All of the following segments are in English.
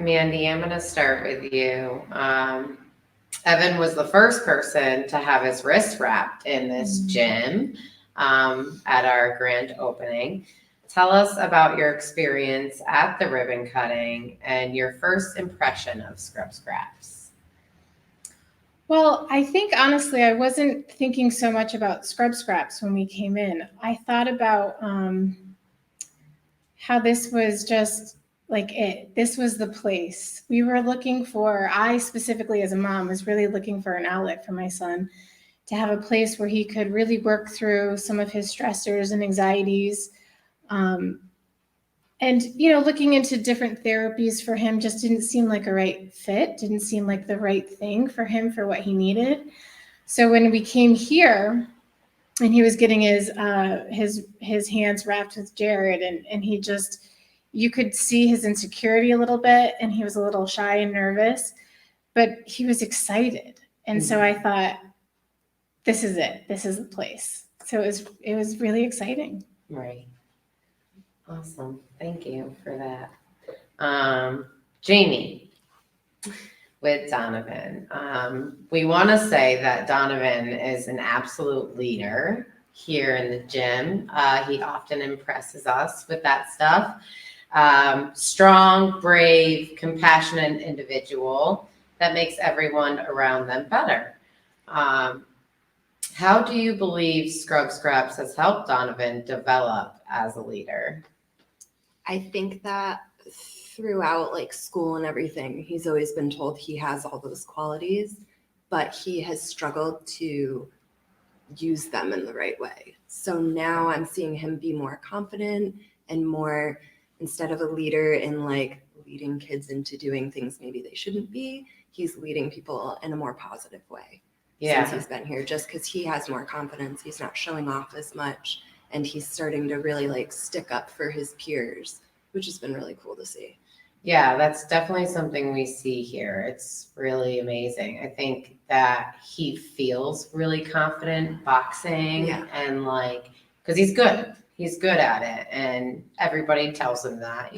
Mandy, I'm going to start with you. Evan was the first person to have his wrist wrapped in this gym at our grand opening. Tell us about your experience at the ribbon cutting and your first impression of Scrub Scraps. Well, I think honestly, I wasn't thinking so much about Scrub Scraps when we came in. I thought about how this was just like it. This was the place. We were looking for, I specifically as a mom was really looking for an outlet for my son to have a place where he could really work through some of his stressors and anxieties. And, looking into different therapies for him just didn't seem like a right fit, didn't seem like the right thing for him for what he needed. So when we came here and he was getting his hands wrapped with Jared and he just, you could see his insecurity a little bit and he was a little shy and nervous, but he was excited. And so I thought, this is it. This is the place. So it was really exciting. Right. Awesome. Thank you for that. Jamie, with Donovan. We want to say that Donovan is an absolute leader here in the gym. He often impresses us with that stuff. Strong, brave, compassionate individual that makes everyone around them better. How do you believe Scrub Scraps has helped Donovan develop as a leader? I think that throughout like school and everything, he's always been told he has all those qualities, but he has struggled to use them in the right way. So now I'm seeing him be more confident and more, instead of a leader in like leading kids into doing things maybe they shouldn't be, he's leading people in a more positive way. Since he's been here, just because he has more confidence, he's not showing off as much, and he's starting to really like stick up for his peers, which has been really cool to see. Yeah, that's definitely something we see here. It's really amazing. I think that he feels really confident boxing and like, because he's good at it, and everybody tells him that,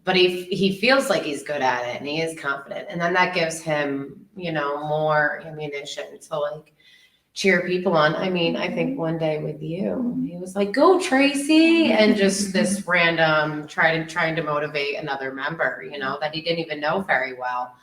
but he feels like he's good at it and he is confident. And then that gives him, more ammunition to like cheer people on. I mean, I think one day with you, he was like, "Go, Traci," and just this random trying to motivate another member, that he didn't even know very well.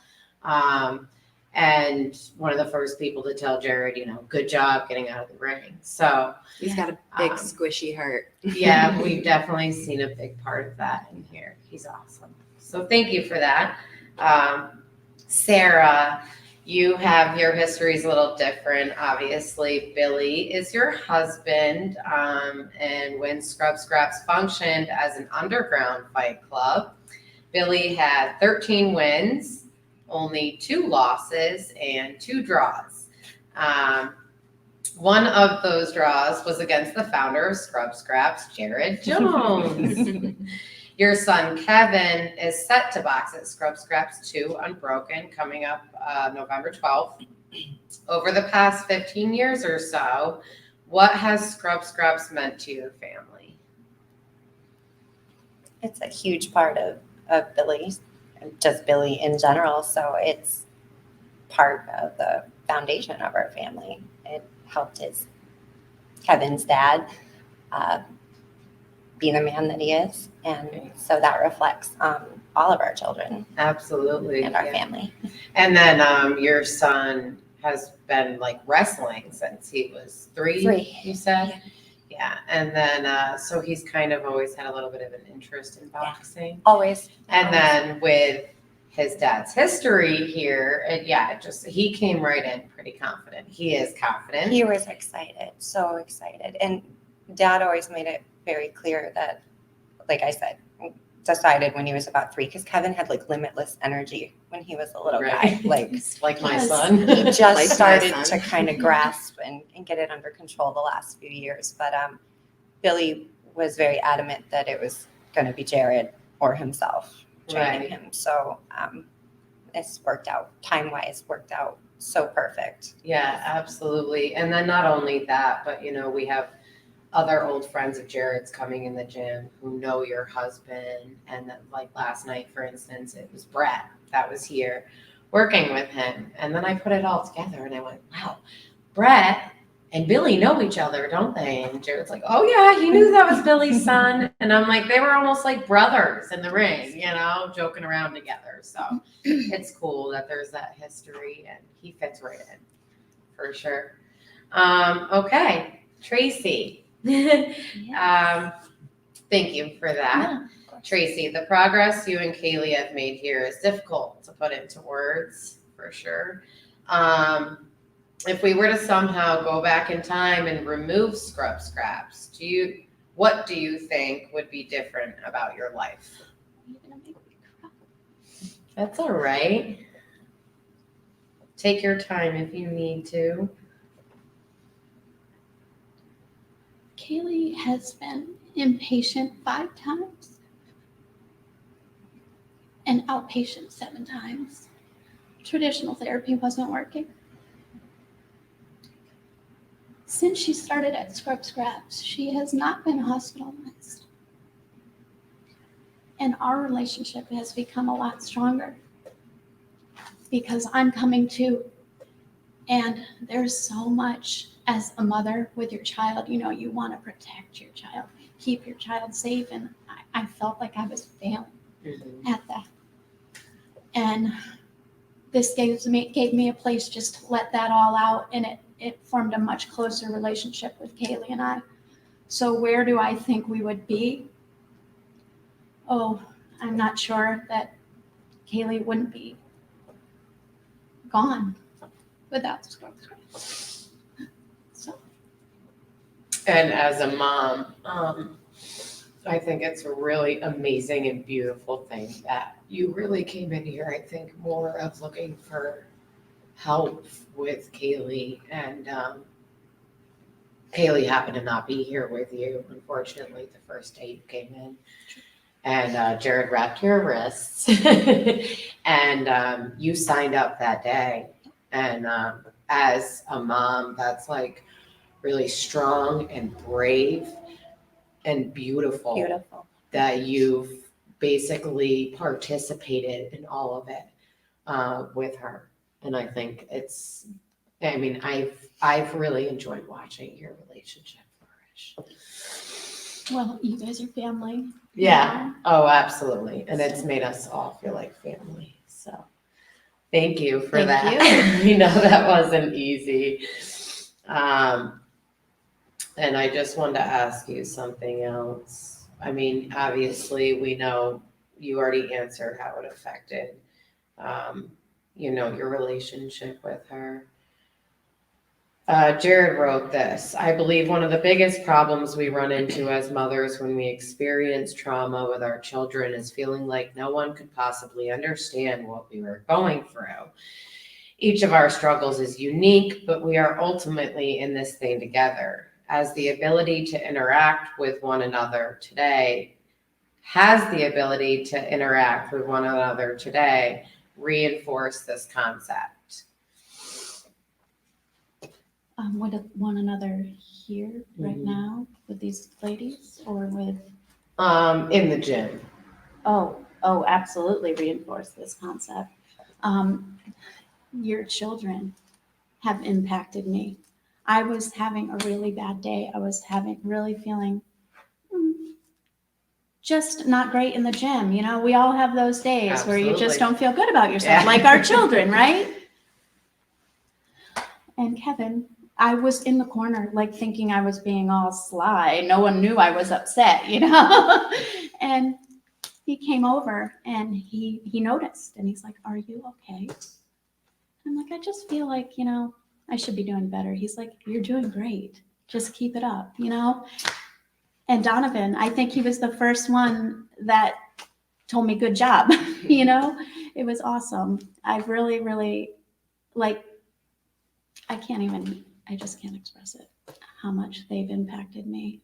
And one of the first people to tell Jared, good job getting out of the ring. So he's got a big squishy heart. Yeah, we've definitely seen a big part of that in here. He's awesome. So thank you for that. Sara, you have your history is a little different. Obviously, Billy is your husband. And when Scrub Scraps functioned as an underground fight club, Billy had 13 wins, only 2 losses, and 2 draws. One of those draws was against the founder of Scrub Scraps, Jared Jones. Your son, Kevin, is set to box at Scrub Scraps 2 Unbroken coming up November 12th. Over the past 15 years or so, what has Scrub Scraps meant to your family? It's a huge part of Billy, just Billy in general. So it's part of the foundation of our family. It helped Kevin's dad be the man that he is. And so that reflects on all of our children. Absolutely. And our family. And then your son has been like wrestling since he was 3, you said? Yeah. And then, so he's kind of always had a little bit of an interest in boxing. Always. And then with his dad's history here, he came right in pretty confident. He is confident. He was excited, so excited. And Dad always made it very clear that, like I said, decided when he was about 3, because Kevin had like limitless energy when he was a little guy. Like my son. He just started to kind of grasp and get it under control the last few years. But Billy was very adamant that it was going to be Jared or himself training him. So it's worked out, time-wise, worked out so perfect. Yeah, absolutely. And then not only that, but we have other old friends of Jared's coming in the gym who know your husband. And then, like last night, for instance, it was Brett that was here working with him. And then I put it all together and I went, wow, Brett and Billy know each other, don't they? And Jared's like, oh yeah, he knew that was Billy's son. And I'm like, they were almost like brothers in the ring, you know, joking around together. So it's cool that there's that history and he fits right in for sure. Okay, Traci. Thank you for that. Yeah. Traci, the progress you and Kaylee have made here is difficult to put into words for sure. If we were to somehow go back in time and remove scrub scraps, what do you think would be different about your life? You're gonna make me cry. That's all right. Take your time if you need to. Kaylee has been inpatient 5 times and outpatient 7 times. Traditional therapy wasn't working. Since she started at Scrub Scraps, she has not been hospitalized. And our relationship has become a lot stronger because I'm coming to, and there's so much as a mother with your child, you know, you want to protect your child, keep your child safe. And I felt like I was failing at that. And this gave me a place just to let that all out, and it formed a much closer relationship with Kaylee and I. So where do I think we would be? Oh, I'm not sure that Kaylee wouldn't be gone without Scrub Scraps. So. And as a mom, I think it's a really amazing and beautiful thing that you really came in here, I think, more of looking for help with Kaylee. And Kaylee happened to not be here with you, unfortunately, the first day you came in. And Jared wrapped your wrists. And you signed up that day. And as a mom, that's like really strong and brave and beautiful. Beautiful. That you've basically participated in all of it with her. And I think I've really enjoyed watching your relationship flourish. Well, you guys are family. Yeah. Oh, absolutely. And it's made us all feel like family. So thank you for that. You know, that wasn't easy. And I just wanted to ask you something else. I mean, obviously, we know you already answered how it affected, your relationship with her. Jared wrote this. I believe one of the biggest problems we run into as mothers when we experience trauma with our children is feeling like no one could possibly understand what we were going through. Each of our struggles is unique, but we are ultimately in this thing together. As the ability to interact with one another today, reinforce this concept. With one another here right now with these ladies or with? In the gym. Oh, absolutely reinforce this concept. Your children have impacted me. I was having a really bad day. I was really feeling just not great in the gym. You know, we all have those days where you just don't feel good about yourself, like our children, right? And Kevin, I was in the corner, like thinking I was being all sly. No one knew I was upset, you know? And he came over and he noticed and he's like, "Are you okay?" I'm like, "I just feel like, you know, I should be doing better." He's like, "You're doing great. Just keep it up," you know? And Donovan, I think he was the first one that told me, "Good job." You know, it was awesome. I really, really, like, I just can't express it, how much they've impacted me.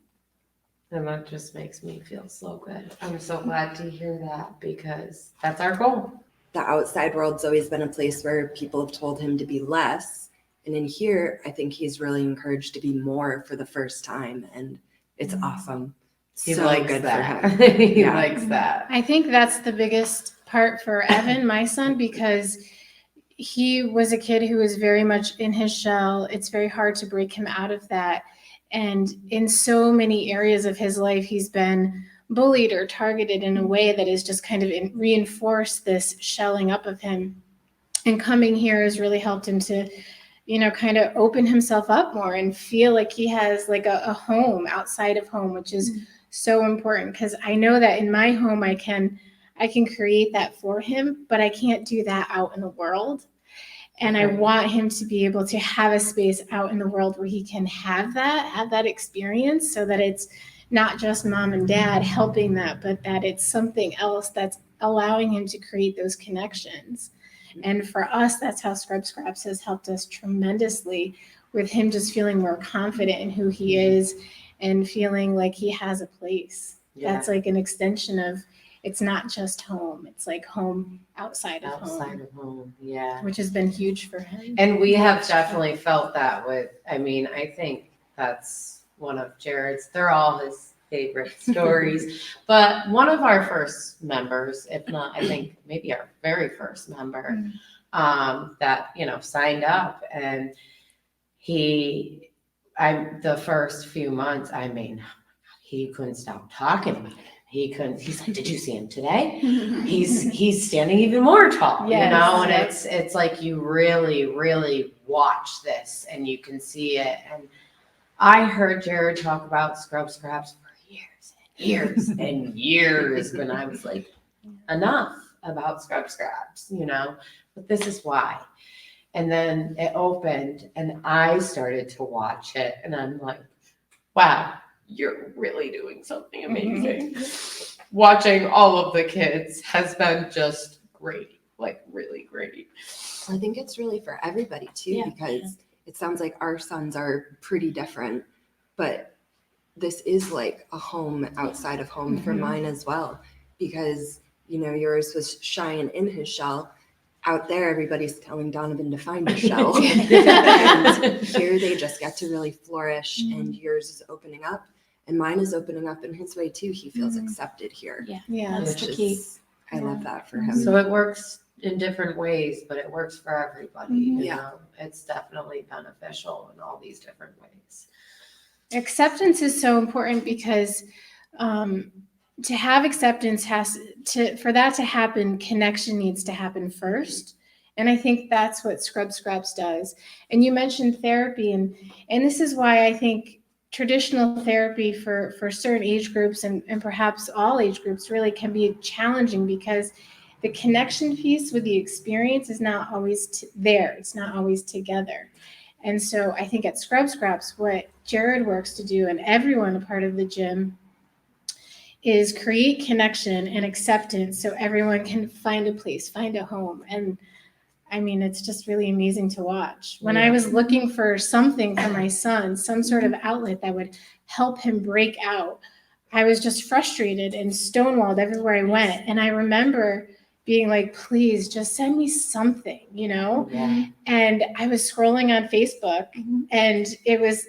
And that just makes me feel so good. I'm so glad to hear that because that's our goal. The outside world's always been a place where people have told him to be less. And in here, I think he's really encouraged to be more for the first time. And It's awesome. He So likes good that. for him. He Yeah. likes that. I think that's the biggest part for Evan, my son, because he was a kid who was very much in his shell. It's very hard to break him out of that. And in so many areas of his life, he's been bullied or targeted in a way that has just kind of reinforced this shelling up of him. And coming here has really helped him to, kind of open himself up more and feel like he has like a home outside of home, which is so important, because I know that in my home I can create that for him, but I can't do that out in the world. And I want him to be able to have a space out in the world where he can have that experience, so that it's not just mom and dad helping that, but that it's something else that's allowing him to create those connections. And for us, that's how Scrub Scraps has helped us tremendously, with him just feeling more confident in who he is and feeling like he has a place. Yeah. That's like an extension of, it's not just home, it's like home outside of home, Yeah. which has been huge for him. And we have definitely felt that with, I think that's one of Jared's, they're all his favorite stories, but one of our first members, if not, I think maybe our very first member, that, signed up, and the first few months, he couldn't stop talking about it. He's like, did you see him today? He's standing even more tall, Yes, and yes. it's like you really, really watch this and you can see it. And I heard Jared talk about Scrub Scraps for years and years and years when I was like, enough about Scrub Scraps, but this is why. And then it opened and I started to watch it, and I'm like, wow, you're really doing something amazing. Watching all of the kids has been just great, like really great. I think it's really for everybody too, because it sounds like our sons are pretty different, but this is like a home outside of home for mine as well, because yours was shy and in his shell. Out there, everybody's telling Donovan to find his shell. And here they just get to really flourish, and yours is opening up, and mine is opening up in his way too. He feels accepted here. Yeah, which that's the key. I love that for him. So it works in different ways, but it works for everybody. Yeah. It's definitely beneficial in all these different ways. Acceptance is so important, because to have acceptance for that to happen, connection needs to happen first. And I think that's what Scrub Scraps does. And you mentioned therapy, and this is why I think traditional therapy for certain age groups and perhaps all age groups really can be challenging, because the connection piece with the experience is not always there. It's not always together. And so I think at Scrub Scraps, what Jared works to do, and everyone a part of the gym, is create connection and acceptance so everyone can find a place, find a home. And it's just really amazing to watch. When I was looking for something for my son, some sort of outlet that would help him break out, I was just frustrated and stonewalled everywhere I went. And I remember being like, please just send me something, And I was scrolling on Facebook, and it was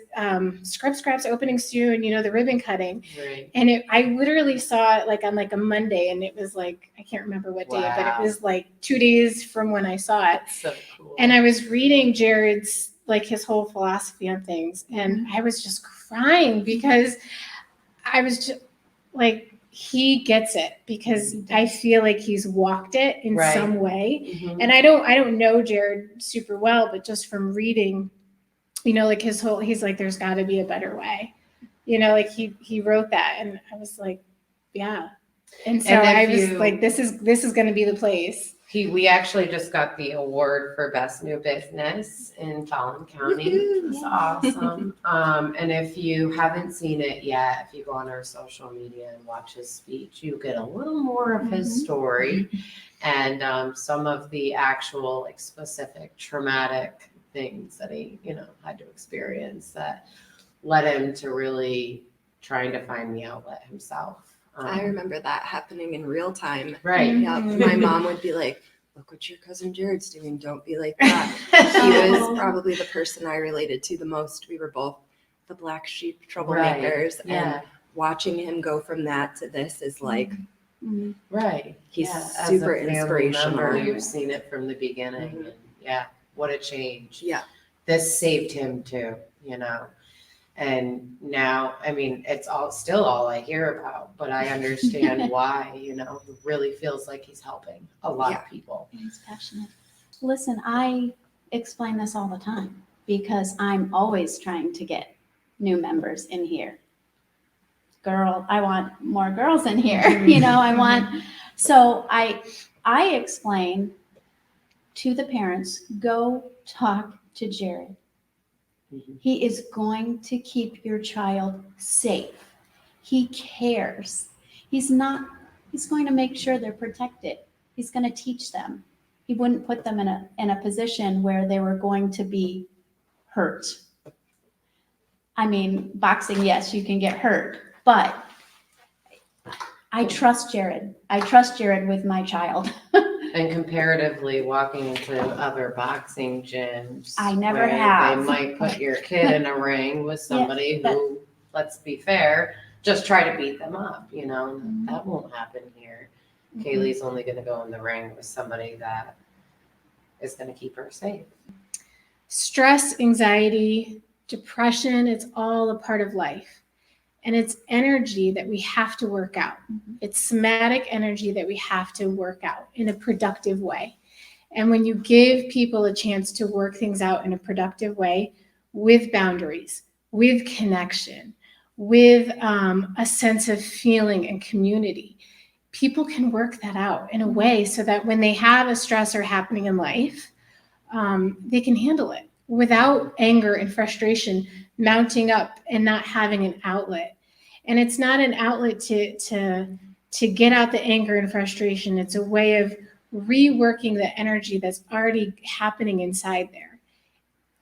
Scrub Scraps opening soon, the ribbon cutting. Right. And I literally saw it like on like a Monday, and it was like, I can't remember what day, but it was like 2 days from when I saw it. That's so cool. And I was reading Jared's, like his whole philosophy on things, and I was just crying, because I was just like, he gets it, because I feel like he's walked it in some way. And I don't know Jared super well, but just from reading, like he's like, there's got to be a better way, like he wrote that, and I was like, yeah. And so I was like, this is going to be the place. We actually just got the award for Best New Business in Collin County. It's awesome. And if you haven't seen it yet, if you go on our social media and watch his speech, you get a little more of his story and some of the actual like specific traumatic things that he, had to experience that led him to really trying to find the outlet himself. I remember that happening in real time. Right. Yeah. My mom would be like, look what your cousin Jared's doing. Don't be like that. He was probably the person I related to the most. We were both the black sheep troublemakers, Yeah. and watching him go from that to this is like, Mhm. Right. He's As super a family inspirational. member, you've seen it from the beginning. Mhm. And yeah, what a change. yeah. This saved him too, you know. And now, I mean, it's still all I hear about, but I understand why, you know, it really feels like he's helping a lot of people. He's passionate. Listen, I explain this all the time because I'm always trying to get new members in here. Girl, I want more girls in here. You know, so I explain to the parents, go talk to Jared. Mhm. He is going to keep your child safe. He cares. He's going to make sure they're protected. He's going to teach them. He wouldn't put them in a position where they were going to be hurt. I mean, boxing, yes, you can get hurt, but I trust Jared. I trust Jared with my child. And comparatively, walking into other boxing gyms, I never where have. they might put your kid in a ring with somebody Yeah, who, let's be fair, just try to beat them up. You know, Mhm. that won't happen here. Mhm. Kaylee's only going to go in the ring with somebody that is going to keep her safe. Stress, anxiety, depression, it's all a part of life. And it's energy that we have to work out. It's somatic energy that we have to work out in a productive way. And when you give people a chance to work things out in a productive way with boundaries, with connection, with a sense of feeling and community, people can work that out in a way so that when they have a stressor happening in life, they can handle it without anger and frustration mounting up and not having an outlet. And it's not an outlet to get out the anger and frustration. It's a way of reworking the energy that's already happening inside there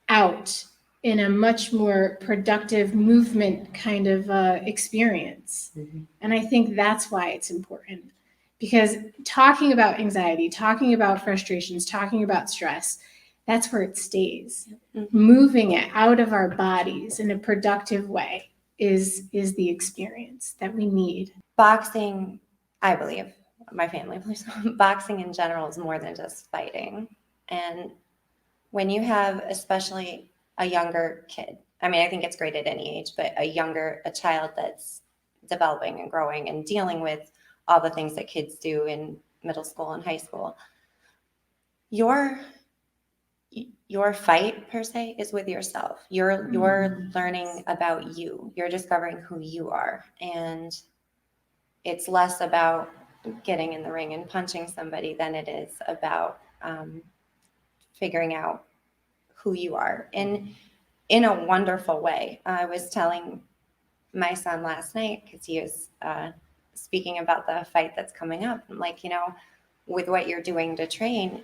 out in a much more productive movement kind of experience. Mm-hmm. And I think that's why it's important, because talking about anxiety, talking about frustrations, talking about stress, that's where it stays. Mm-hmm. Moving it out of our bodies in a productive way is the experience that we need. Boxing, I believe, my family believes, boxing in general is more than just fighting. And when you have especially a younger kid, I mean, I think it's great at any age, but a child that's developing and growing and dealing with all the things that kids do in middle school and high school, your fight per se is with yourself. You're learning about you. You're discovering who you are. And it's less about getting in the ring and punching somebody than it is about figuring out who you are in a wonderful way. I was telling my son last night, because he was speaking about the fight that's coming up. I'm like, you know, with what you're doing to train,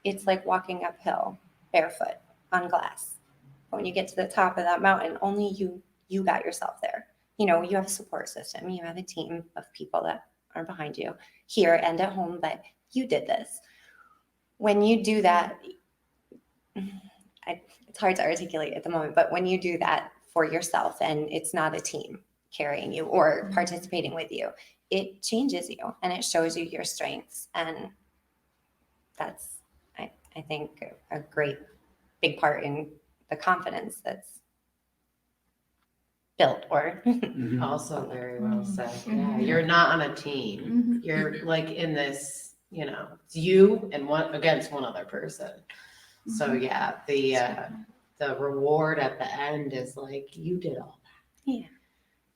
it's like walking uphill barefoot on glass. When you get to the top of that mountain, only you got yourself there. You know, you have a support system, you have a team of people that are behind you here and at home, but you did this. When you do that, it's hard to articulate at the moment, but when you do that for yourself and it's not a team carrying you or participating with you, it changes you and it shows you your strengths. And that's, I think, a great big part in the confidence that's built or Also very well said. Yeah, Mhm. you're not on a team. Mhm. You're like in this, you know, it's you and one against one other person. So yeah, the reward at the end is like you did all that. Yeah.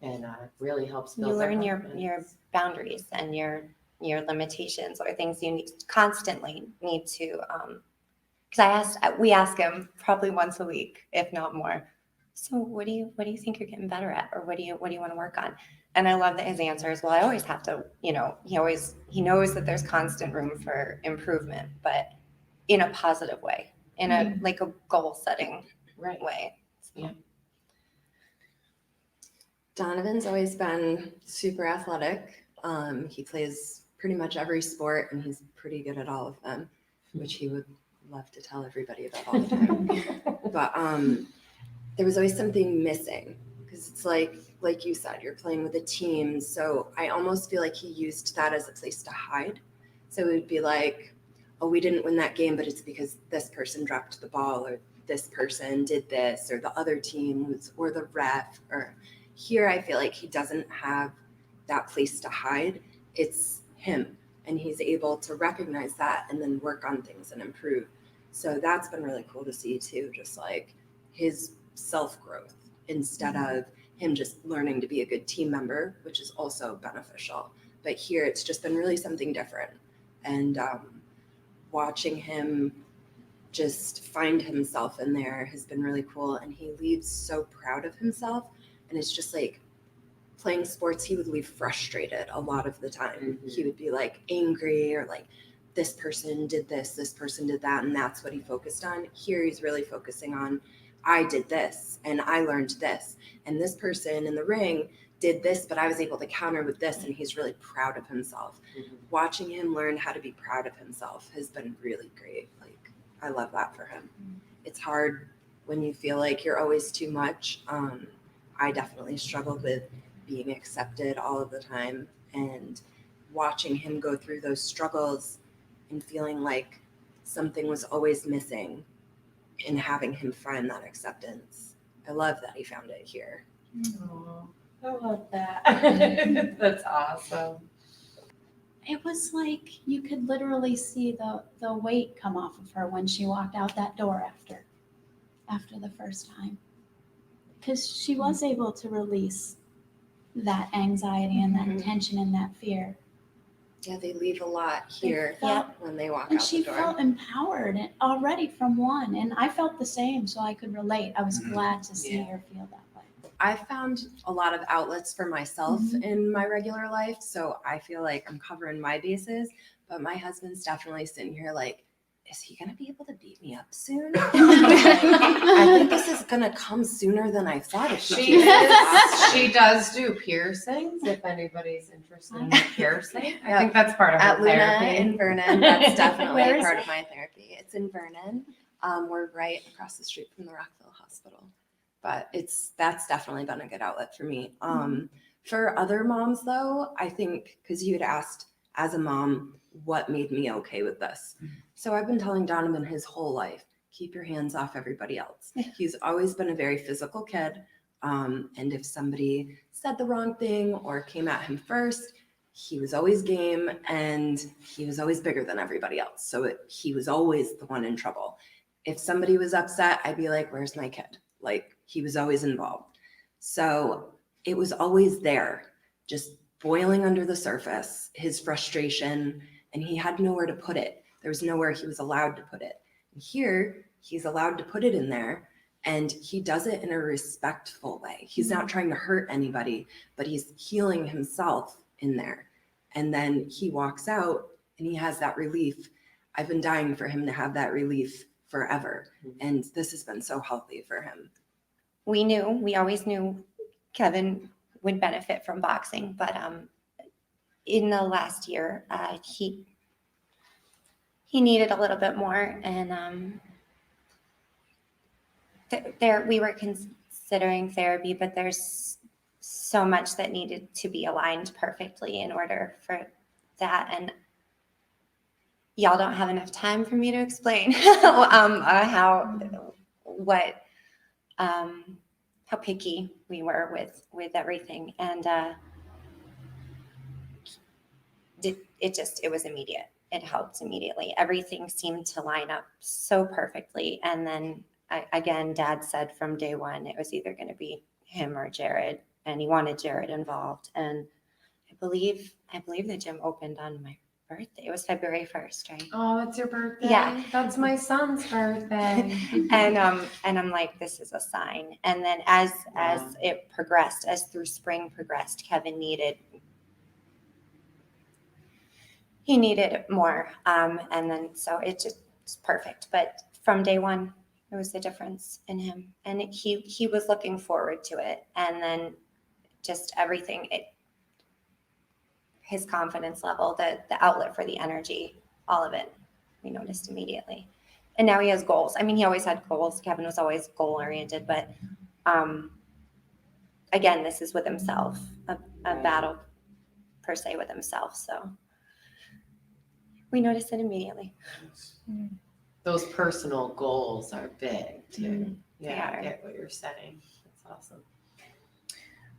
And it really helps build you their learn your confidence. boundaries and your limitations or things you constantly need to because we ask him probably once a week, if not more. So what do you think you're getting better at, or what do you want to work on? And I love that his answer is, well, I always have to, you know, he knows that there's constant room for improvement, but in a positive way, in a like a goal setting Right. way. So. Yeah. Donovan's always been super athletic. He plays pretty much every sport and he's pretty good at all of them, which he would love to tell everybody about all the time. But there was always something missing. Because it's like you said, you're playing with a team. So I almost feel like he used that as a place to hide. So it would be like, oh, we didn't win that game, but it's because this person dropped the ball, or this person did this, or the other team was, or the ref. Or here, I feel like he doesn't have that place to hide. It's him, and he's able to recognize that and then work on things and improve. So that's been really cool to see too, just like his self-growth instead of him just learning to be a good team member, which is also beneficial. But here it's just been really something different. And watching him just find himself in there has been really cool. And he leaves so proud of himself. And it's just like playing sports, he would leave frustrated a lot of the time. He would be like angry, or like, this person did this person did that, and that's what he focused on. Here he's really focusing on, I did this and I learned this, and this person in the ring did this, but I was able to counter with this, and he's really proud of himself. Watching him learn how to be proud of himself has been really great. Like, I love that for him. It's hard when you feel like you're always too much. I definitely struggled with being accepted all of the time, and watching him go through those struggles and feeling like something was always missing, and having him find that acceptance. I love that he found it here. Oh, I love that. That's awesome. It was like you could literally see the weight come off of her when she walked out that door after the first time, because she was able to release that anxiety and that tension and that fear. Yeah, they leave a lot here when they walk And out she the door. felt empowered already from one, and I felt the same, so I could relate. I was glad to see her feel that way. I found a lot of outlets for myself in my regular life, so I feel like I'm covering my bases, but my husband's definitely sitting here like, is he going to be able to beat me up soon? I think this is going to come sooner than I thought. If She does do piercings, if anybody's interested in piercing. I think that's part of At her Luna therapy. in Vernon, that's definitely Where a is part it? of my therapy. It's in Vernon. We're right across the street from the Rockville Hospital. But that's definitely been a good outlet for me. For other moms, though, I think, because you had asked as a mom, what made me okay with this? So I've been telling Donovan his whole life, keep your hands off everybody else. He's always been a very physical kid. And if somebody said the wrong thing or came at him first, he was always game, and he was always bigger than everybody else. So he was always the one in trouble. If somebody was upset, I'd be like, where's my kid? Like, he was always involved. So it was always there, just boiling under the surface, his frustration, and he had nowhere to put it. There was nowhere he was allowed to put it. And here, he's allowed to put it in there, and he does it in a respectful way. He's not trying to hurt anybody, but he's healing himself in there. And then he walks out and he has that relief. I've been dying for him to have that relief forever. And this has been so healthy for him. We always knew Kevin would benefit from boxing, but in the last year, he needed a little bit more, and we were considering therapy, but there's so much that needed to be aligned perfectly in order for that, and y'all don't have enough time for me to explain how picky we were with everything, and it was immediate. It helped immediately. Everything seemed to line up so perfectly, and then again, Dad said from day one it was either going to be him or Jared, and he wanted Jared involved. And I believe the gym opened on my birthday. It was February 1st, right? Oh, it's your birthday. Yeah. That's my son's birthday. And I'm like, this is a sign. And then as it progressed, as through spring progressed, Kevin needed more. And then so it's perfect. But from day one, it was the difference in him, and he was looking forward to it. And then just everything, his confidence level, the outlet for the energy, all of it, we noticed immediately. And now he has goals. I mean, he always had goals. Kevin was always goal oriented, but again, this is with himself, a battle per se with himself. So we noticed it immediately. Those personal goals are big too. They Yeah, I are. get what you're saying. That's awesome.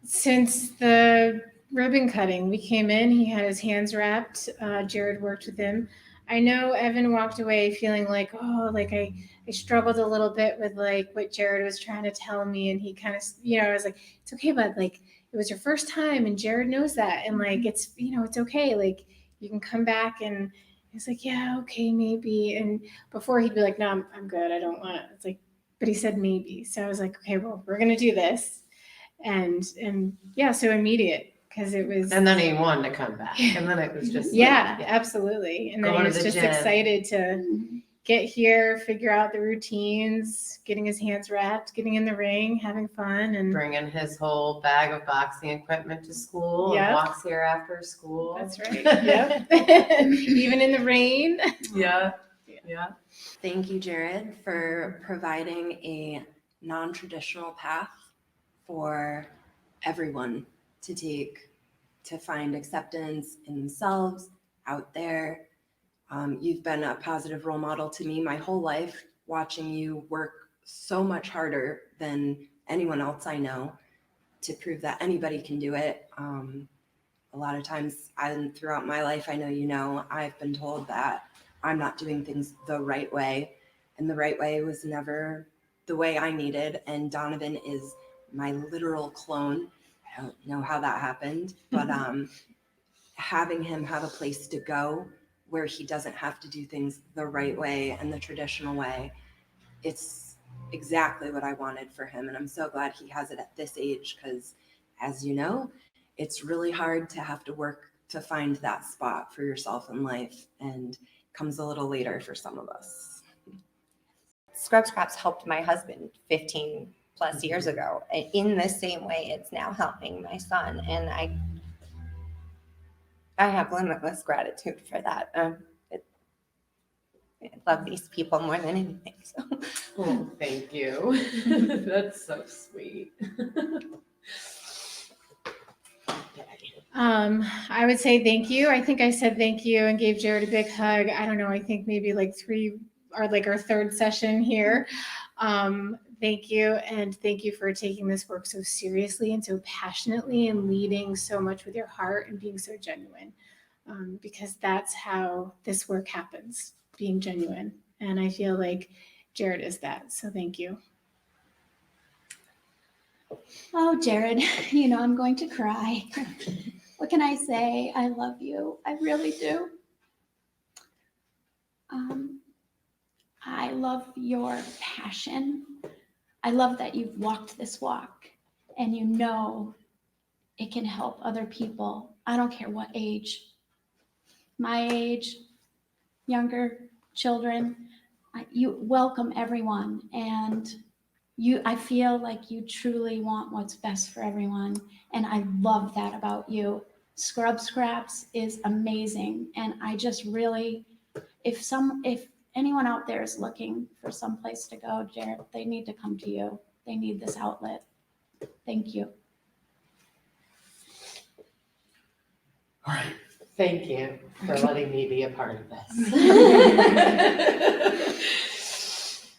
Since the ribbon cutting, we came in, he had his hands wrapped. Jared worked with him. I know Evan walked away feeling like, oh, like I struggled a little bit with like what Jared was trying to tell me. And he kind of, I was like, it's okay, bud. Like, it was your first time and Jared knows that. And like, it's, it's okay. Like, you can come back. And he's like, yeah, okay, maybe. And before he'd be like, no, I'm good. I don't want it. It's like, but he said maybe. So I was like, okay, well, we're going to do this. And yeah, so immediate. Because it was, And then he wanted to come back, and then it was just yeah, absolutely. And then Going he to was the just gym. excited to get here, figure out the routines, getting his hands wrapped, getting in the ring, having fun, and bringing his whole bag of boxing equipment to school Yep. and walks here after school. that's right. Yep. Even in the rain. Yeah. Thank you, Jared, for providing a non-traditional path for everyone to take to find acceptance in themselves out there. You've been a positive role model to me my whole life, watching you work so much harder than anyone else I know to prove that anybody can do it. A lot of times throughout my life, I know, I've been told that I'm not doing things the right way, and the right way was never the way I needed. And Donovan is my literal clone. I don't know how that happened, but having him have a place to go where he doesn't have to do things the right way and the traditional way, it's exactly what I wanted for him. And I'm so glad he has it at this age, because as you know, it's really hard to have to work to find that spot for yourself in life, and comes a little later for some of us. Scrub Scraps helped my husband 15 plus years ago. In the same way, it's now helping my son. And I have limitless gratitude for that. I love these people more than anything. So. Oh, thank you. That's so sweet. I would say thank you. I think I said thank you and gave Jared a big hug. I don't know. I think maybe like our third session here. Thank you. And thank you for taking this work so seriously and so passionately and leading so much with your heart and being so genuine. Because that's how this work happens, being genuine. And I feel like Jared is that. So thank you. Oh, Jared, I'm going to cry. What can I say? I love you. I really do. I love your passion. I love that you've walked this walk and it can help other people. I don't care what age. My age, younger children, you welcome everyone. And I feel like you truly want what's best for everyone. And I love that about you. Scrub Scraps is amazing. And I just really, if anyone out there is looking for some place to go, Jared, they need to come to you. They need this outlet. Thank you. All right. Thank you for letting me be a part of this.